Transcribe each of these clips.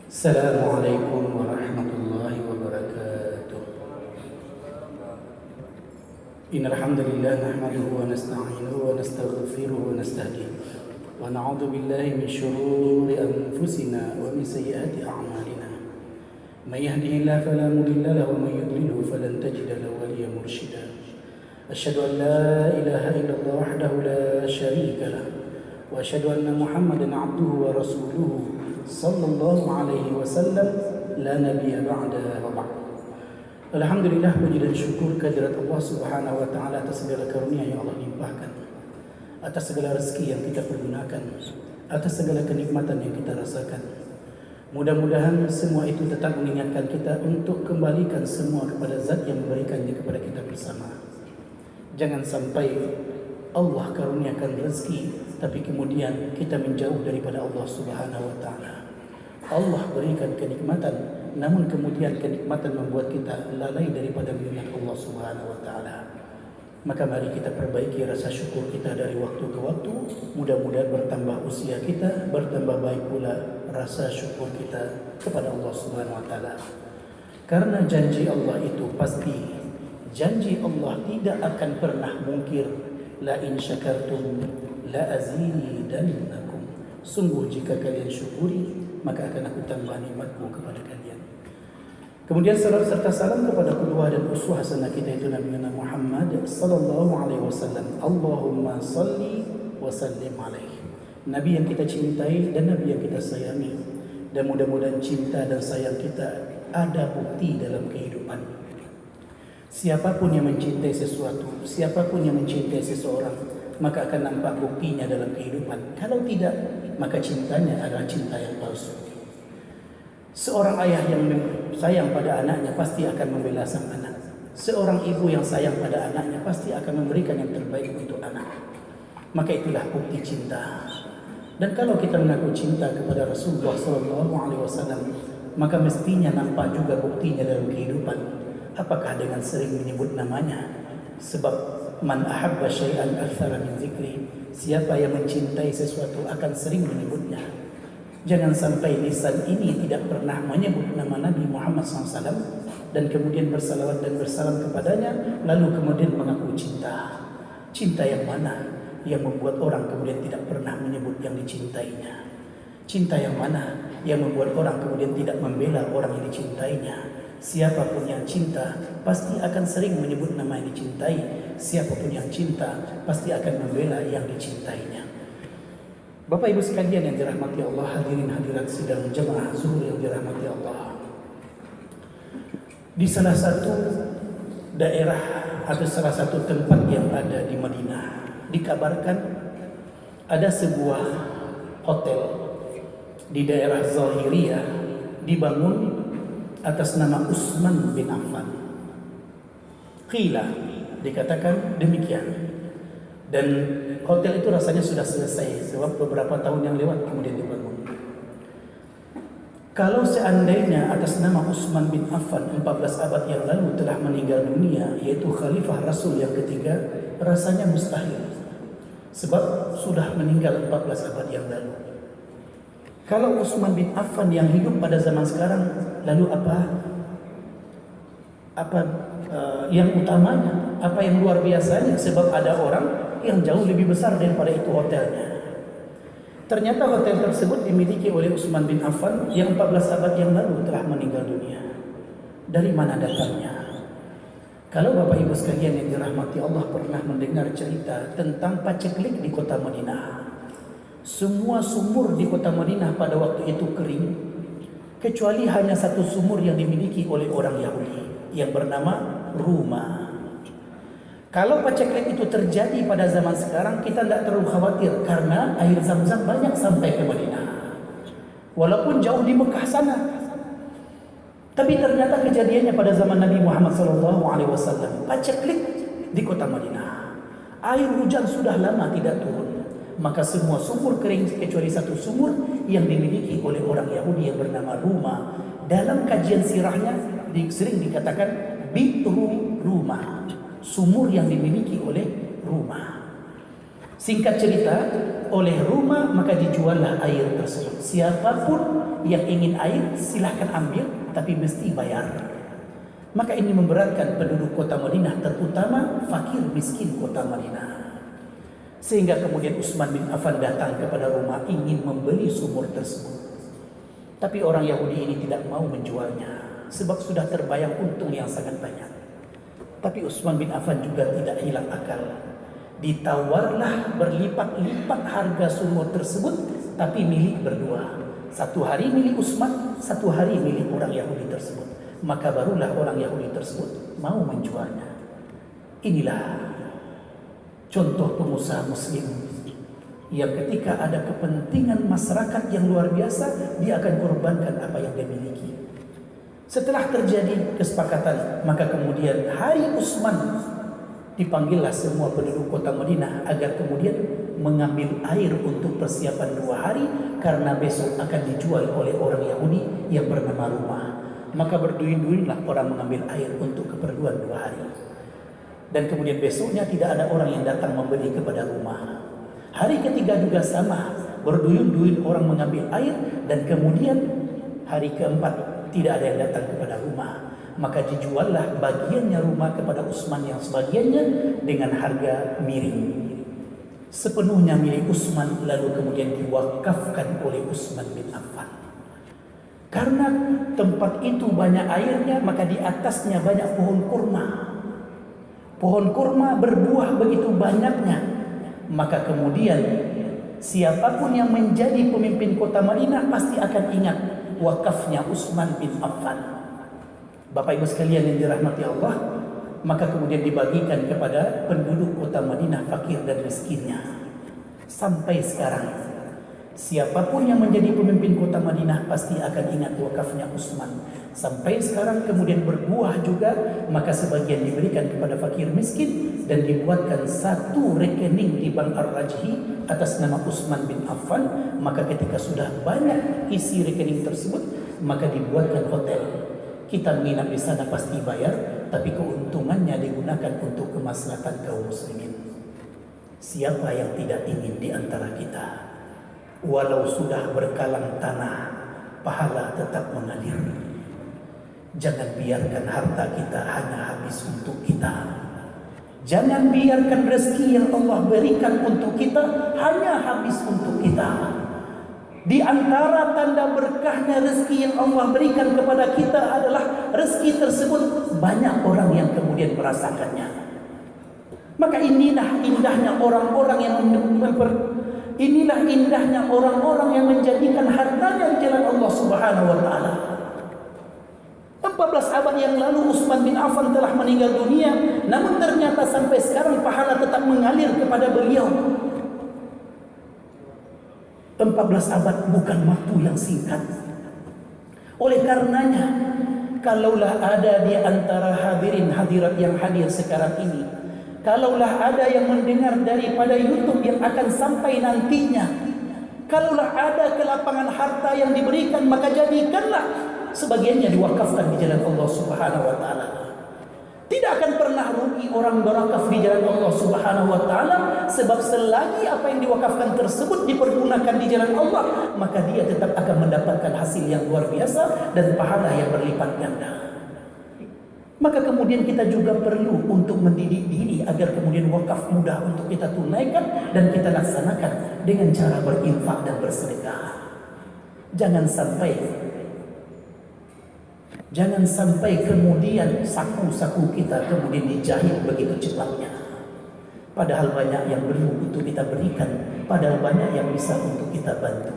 Assalamualaikum warahmatullahi wabarakatuh. Innal hamdalillah nahmaduhu wa nasta'inuhu wa nastaghfiruhu wa nastahdihi wa na'udzu billahi min shururi anfusina wa min sayyiati a'malina. May yahdihillahu fala mudilla lahu wa may yudlilhu falan tajida lahu waliyyan mursyida. Asyhadu an la ilaha illallah wahdahu la syarika lah wa asyhadu anna Muhammadan 'abduhu wa rasuluhu sallallahu alaihi wasallam la nabiyya ba'da wa ba'd. Alhamdulillah, puji dan syukur kehadirat Allah Subhanahu wa taala atas segala karunia yang Allah limpahkan, atas segala rezeki yang kita pergunakan, atas segala kenikmatan yang kita rasakan. Mudah-mudahan semua itu tetap mengingatkan kita untuk kembalikan semua kepada Zat yang memberikannya kepada kita bersama. Jangan sampai Allah karuniakan rezeki tapi kemudian kita menjauh daripada Allah Subhanahu wa taala. Allah berikan kenikmatan, namun kemudian kenikmatan membuat kita lalai daripada mengingat Allah Subhanahu wa taala. Maka mari kita perbaiki rasa syukur kita dari waktu ke waktu. Mudah-mudahan bertambah usia kita, bertambah baik pula rasa syukur kita kepada Allah Subhanahu wa taala. Karena janji Allah itu pasti. Janji Allah tidak akan pernah mungkir. La in syakartum la azidannakum. Sungguh jika kalian syukuri, maka akan aku tambah nikmatku kepada kalian. Kemudian salam serta salam kepada qudwah dan uswah hasanah kita itu Nabi Muhammad sallallahu alaihi wasallam. Allahumma salli wa sallim alaihi. Nabi yang kita cintai dan Nabi yang kita sayangi. Dan mudah-mudahan cinta dan sayang kita ada bukti dalam kehidupan. Siapapun yang mencintai sesuatu, siapapun yang mencintai seseorang, maka akan nampak buktinya dalam kehidupan. Kalau tidak, maka cintanya adalah cinta yang palsu. Seorang ayah yang sayang pada anaknya pasti akan membela sang anak. Seorang ibu yang sayang pada anaknya pasti akan memberikan yang terbaik untuk anak. Maka itulah bukti cinta. Dan kalau kita mengaku cinta kepada Rasulullah SAW, maka mestinya nampak juga buktinya dalam kehidupan. Apakah dengan sering menyebut namanya? Sebab man ahabba syai'an aktsara min dzikri. Siapa yang mencintai sesuatu akan sering menyebutnya. Jangan sampai lisan ini tidak pernah menyebut nama Nabi Muhammad SAW dan kemudian bersalawat dan bersalam kepadanya, lalu kemudian mengaku cinta. Cinta yang mana yang membuat orang kemudian tidak pernah menyebut yang dicintainya? Cinta yang mana yang membuat orang kemudian tidak membela orang yang dicintainya? Siapapun yang cinta pasti akan sering menyebut nama yang dicintai. Siapapun yang cinta pasti akan membela yang dicintainya. Bapak Ibu sekalian yang dirahmati Allah, hadirin hadirat sidang jemaah zuhur yang dirahmati Allah. Di salah satu daerah atau salah satu tempat yang ada di Madinah, dikabarkan ada sebuah hotel di daerah Zahiriyah dibangun atas nama Utsman bin Affan. Qila, dikatakan demikian. Dan hotel itu rasanya sudah selesai sebab beberapa tahun yang lewat kemudian dibangun. Kalau seandainya atas nama Utsman bin Affan 14 abad yang lalu telah meninggal dunia, yaitu khalifah Rasul yang ketiga, rasanya mustahil. Sebab sudah meninggal 14 abad yang lalu. Kalau Utsman bin Affan yang hidup pada zaman sekarang, lalu apa yang utamanya? Apa yang luar biasanya? Sebab ada orang yang jauh lebih besar daripada itu hotelnya. Ternyata hotel tersebut dimiliki oleh Utsman bin Affan yang 14 abad yang lalu telah meninggal dunia. Dari mana datangnya? Kalau Bapak Ibu sekalian yang dirahmati Allah pernah mendengar cerita tentang paceklik di kota Madinah. Semua sumur di kota Madinah pada waktu itu kering, kecuali hanya satu sumur yang dimiliki oleh orang Yahudi yang bernama Ruma. Kalau paceklik itu terjadi pada zaman sekarang, kita tidak terlalu khawatir karena air Zam-Zam banyak sampai ke Madinah. Walaupun jauh di Mekah sana. Tapi ternyata kejadiannya pada zaman Nabi Muhammad SAW, paceklik di kota Madinah. Air hujan sudah lama tidak turun. Maka semua sumur kering kecuali satu sumur yang dimiliki oleh orang Yahudi yang bernama Ruma. Dalam kajian sirahnya sering dikatakan Bi'ru Ruma, sumur yang dimiliki oleh Ruma. Singkat cerita, oleh rumah, maka dijuallah air tersebut. Siapapun yang ingin air silahkan ambil, tapi mesti bayar. Maka ini memberatkan penduduk kota Madinah, terutama fakir miskin kota Madinah. Sehingga kemudian Utsman bin Affan datang kepada rumah ingin membeli sumur tersebut. Tapi orang Yahudi ini tidak mau menjualnya, sebab sudah terbayang untung yang sangat banyak. Tapi Utsman bin Affan juga tidak hilang akal. Ditawarlah berlipat-lipat harga sumur tersebut, tapi milik berdua. Satu hari milik Utsman, satu hari milik orang Yahudi tersebut. Maka barulah orang Yahudi tersebut mau menjualnya. Inilah contoh pengusaha muslim yang ketika ada kepentingan masyarakat yang luar biasa, dia akan korbankan apa yang dia miliki. Setelah terjadi kesepakatan, maka kemudian hari Utsman dipanggillah semua penduduk kota Madinah agar kemudian mengambil air untuk persiapan 2 hari, karena besok akan dijual oleh orang Yahudi yang bernama Rumah. Maka berduyun-duyunlah orang mengambil air untuk keperluan 2 hari. Dan kemudian besoknya tidak ada orang yang datang membeli kepada Rumah. Hari ketiga juga sama, berduyun-duyun orang mengambil air, dan kemudian hari keempat tidak ada yang datang kepada Rumah. Maka dijuallah bagiannya Rumah kepada Utsman yang sebagiannya dengan harga miring. Sepenuhnya milik Utsman, lalu kemudian diwakafkan oleh Utsman bin Affan. Karena tempat itu banyak airnya, maka di atasnya banyak pohon kurma. Pohon kurma berbuah begitu banyaknya. Maka kemudian siapapun yang menjadi pemimpin kota Madinah pasti akan ingat wakafnya Utsman bin Affan. Bapak Ibu sekalian yang dirahmati Allah, maka kemudian dibagikan kepada penduduk kota Madinah fakir dan miskinnya. Sampai sekarang siapapun yang menjadi pemimpin kota Madinah pasti akan ingat wakafnya Utsman. Sampai sekarang kemudian berbuah juga, maka sebagian diberikan kepada fakir miskin dan dibuatkan satu rekening di Bank Ar-Rajhi atas nama Utsman bin Affan. Maka ketika sudah banyak isi rekening tersebut, maka dibuatkan hotel. Kita menginap di sana pasti bayar, tapi keuntungannya digunakan untuk kemaslahatan kaum muslimin. Siapa yang tidak ingin di antara kita, walau sudah berkalang tanah, pahala tetap mengalir. Jangan biarkan harta kita hanya habis untuk kita. Jangan biarkan rezeki yang Allah berikan untuk kita hanya habis untuk kita. Di antara tanda berkahnya rezeki yang Allah berikan kepada kita adalah rezeki tersebut banyak orang yang kemudian merasakannya. Maka inilah indahnya orang-orang yang inilah indahnya orang-orang yang menjadikan hartanya di jalan Allah Subhanahu wa taala. 14 abad yang lalu Utsman bin Affan telah meninggal dunia, namun ternyata sampai sekarang pahala tetap mengalir kepada beliau. 14 abad bukan waktu yang singkat. Oleh karenanya, kalaulah ada di antara hadirin hadirat yang hadir sekarang ini, kalaulah ada yang mendengar daripada YouTube yang akan sampai nantinya, kalaulah ada kelapangan harta yang diberikan, maka jadikanlah sebagiannya diwakafkan di jalan Allah Subhanahu wa taala. Tidak akan pernah rugi orang berakaf di jalan Allah Subhanahu wa taala, sebab selagi apa yang diwakafkan tersebut dipergunakan di jalan Allah, maka dia tetap akan mendapatkan hasil yang luar biasa dan pahala yang berlipat ganda. Maka kemudian kita juga perlu untuk mendidik diri agar kemudian wakaf mudah untuk kita tunaikan dan kita laksanakan dengan cara berinfak dan bersedekah. Jangan sampai kemudian saku-saku kita kemudian dijahit begitu cepatnya. Padahal banyak yang perlu untuk kita berikan, padahal banyak yang bisa untuk kita bantu.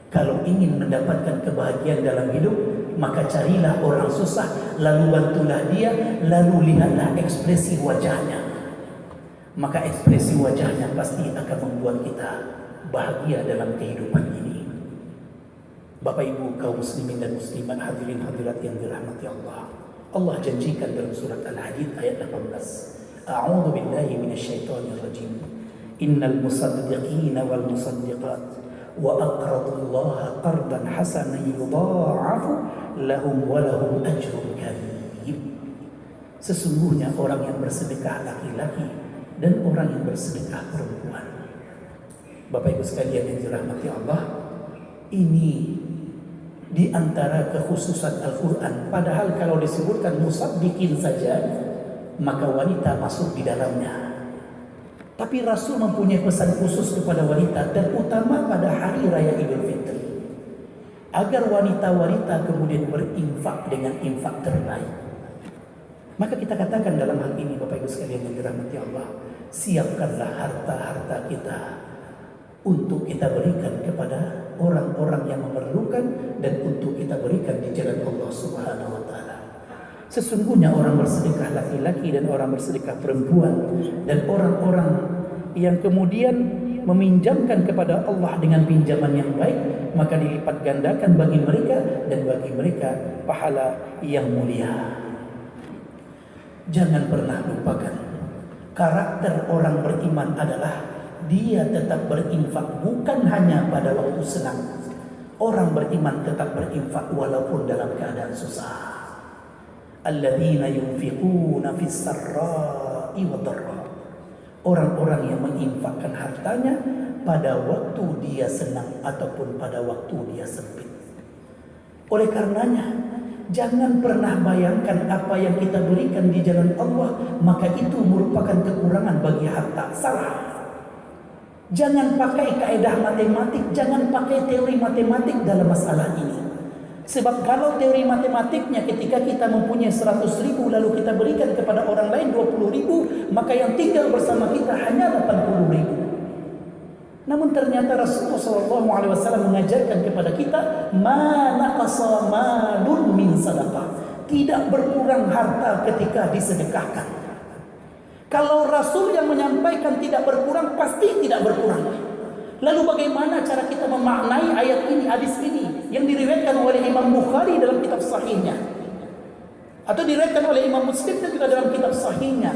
Kalau ingin mendapatkan kebahagiaan dalam hidup, maka carilah orang susah, lalu bantulah dia, lalu lihatlah ekspresi wajahnya. Maka ekspresi wajahnya pasti akan membuat kita bahagia dalam kehidupan ini. Bapak Ibu kaum muslimin dan muslimat, hadirin hadirat yang dirahmati Allah. Allah janjikan dalam surat Al-Hadid ayat 18. A'udzu billahi minasyaitonir rajim. Innal musaddiqina wal musaddiqat wa aqradullaha qardan hasanan yudha'afu lahum wa lahum ajrun karim. Sesungguhnya orang yang bersedekah laki-laki dan orang yang bersedekah perempuan, Bapak Ibu sekalian yang dirahmati Allah, ini di antara kekhususan Al-Quran. Padahal kalau disebutkan musaddiqin saja, maka wanita masuk di dalamnya. Tapi Rasul mempunyai pesan khusus kepada wanita, terutama pada hari raya Idul Fitri, agar wanita-wanita kemudian berinfak dengan infak terbaik. Maka kita katakan dalam hal ini, Bapak Ibu sekalian yang dirahmati Allah, siapkanlah harta-harta kita untuk kita berikan kepada orang-orang yang memerlukan dan untuk kita berikan di jalan Allah Subhanahu wa taala. Sesungguhnya orang bersedekah laki-laki dan orang bersedekah perempuan dan orang-orang yang kemudian meminjamkan kepada Allah dengan pinjaman yang baik, maka dilipat gandakan bagi mereka dan bagi mereka pahala yang mulia. Jangan pernah lupakan, karakter orang beriman adalah dia tetap berinfak bukan hanya pada waktu senang. Orang beriman tetap berinfak walaupun dalam keadaan susah. Alladzina yunfiquna fis sarra'i wad dharra. Orang-orang yang menginfakkan hartanya pada waktu dia senang ataupun pada waktu dia sempit. Oleh karenanya, jangan pernah bayangkan apa yang kita berikan di jalan Allah maka itu merupakan kekurangan bagi harta. Salah. Jangan pakai kaedah matematik, jangan pakai teori matematik dalam masalah ini. Sebab kalau teori matematiknya ketika kita mempunyai 100.000 lalu kita berikan kepada orang lain 20.000, maka yang tinggal bersama kita hanya 80.000. Namun ternyata Rasulullah SAW mengajarkan kepada kita, ma naqasa malun min sadaqah. Tidak berkurang harta ketika disedekahkan. Kalau Rasul yang menyampaikan tidak berkurang, pasti tidak berkurang. Lalu bagaimana cara kita memaknai ayat ini, hadis ini yang diriwayatkan oleh Imam Bukhari dalam kitab sahihnya, atau diriwayatkan oleh Imam Muslim dan juga dalam kitab sahihnya,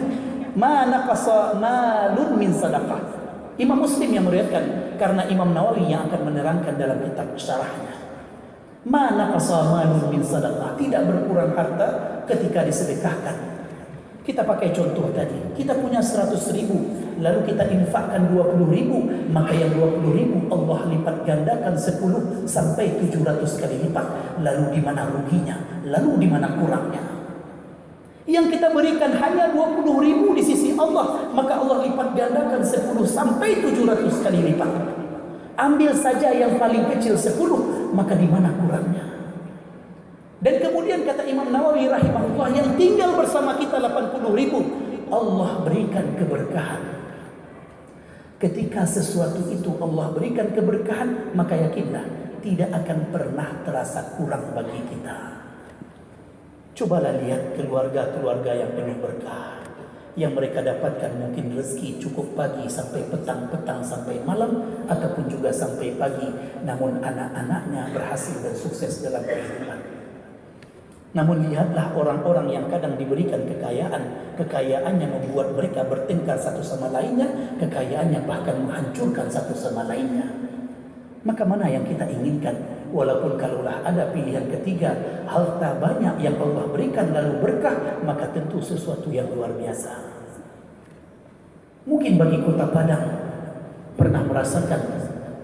ma naqasa malun min sadaqah. Imam Muslim yang meriwayatkan, karena Imam Nawawi yang akan menerangkan dalam kitab syarahnya. Ma naqasa malun min sadaqah, tidak berkurang harta ketika disedekahkan. Kita pakai contoh tadi, kita punya 100.000, lalu kita infakkan 20.000, maka yang 20.000 Allah lipat gandakan 10 sampai 700 kali lipat. Lalu di mana ruginya? Lalu di mana kurangnya? Yang kita berikan hanya 20.000 di sisi Allah, maka Allah lipat gandakan 10 sampai 700 kali lipat. Ambil saja yang paling kecil 10, maka di mana kurangnya? Dan kemudian kata Imam Nawawi rahimahullah, yang tinggal bersama kita 80.000, Allah berikan keberkahan. Ketika sesuatu itu Allah berikan keberkahan, maka yakinlah tidak akan pernah terasa kurang bagi kita. Cobalah lihat keluarga-keluarga yang penuh berkah, yang mereka dapatkan mungkin rezeki cukup pagi sampai petang sampai malam, ataupun juga sampai pagi, namun anak-anaknya berhasil dan sukses dalam kehidupan. Namun lihatlah orang-orang yang kadang diberikan kekayaan, kekayaannya membuat mereka bertengkar satu sama lainnya, kekayaannya bahkan menghancurkan satu sama lainnya. Maka mana yang kita inginkan? Walaupun kalaulah ada pilihan ketiga, harta banyak yang Allah berikan lalu berkah, maka tentu sesuatu yang luar biasa. Mungkin bagi Kota Padang pernah merasakan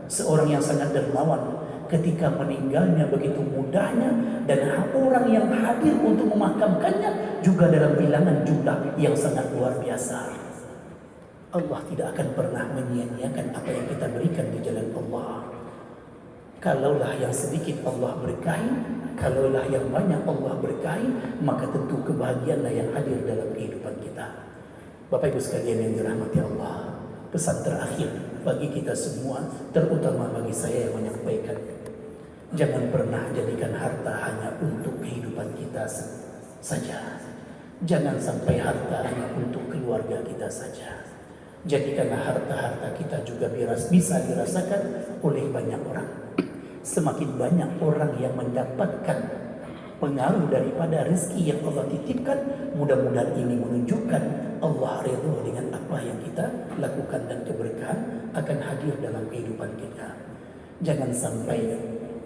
seorang yang sangat dermawan, ketika meninggalnya begitu mudahnya, dan orang yang hadir untuk memakamkannya juga dalam bilangan jumlah yang sangat luar biasa. Allah tidak akan pernah menyia-nyiakan apa yang kita berikan di jalan Allah. Kalaulah yang sedikit Allah berkahi, kalaulah yang banyak Allah berkahi, maka tentu kebahagiaanlah yang hadir dalam kehidupan kita. Bapak Ibu sekalian yang dirahmati Allah, pesan terakhir bagi kita semua, terutama bagi saya yang menyampaikan, jangan pernah jadikan harta hanya untuk kehidupan kita saja. Jangan sampai harta hanya untuk keluarga kita saja. Jadikanlah harta-harta kita juga bisa dirasakan oleh banyak orang. Semakin banyak orang yang mendapatkan pengaruh daripada rezeki yang Allah titipkan, mudah-mudahan ini menunjukkan Allah ridha dengan apa yang kita lakukan dan keberkahan akan hadir dalam kehidupan kita. Jangan sampai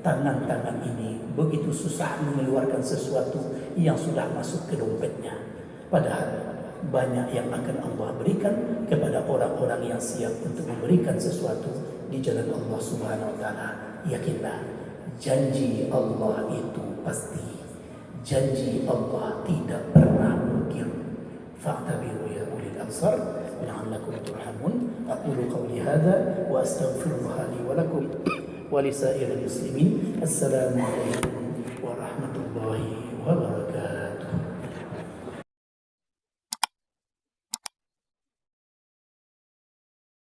tangan-tangan ini begitu susah mengeluarkan sesuatu yang sudah masuk ke dompetnya, padahal banyak yang akan Allah berikan kepada orang-orang yang siap untuk memberikan sesuatu di jalan Allah Subhanahu wa taala. Yakinlah, janji Allah itu pasti. Janji Allah tidak pernah mungkir. Fa'tabiru ya ulil absar la'allakum turhamun. Aqulu qawli hadza wa astaghfirullah li wa lakum wa li sa'iril muslimin. Assalamu alaikum warahmatullahi wabarakatuh.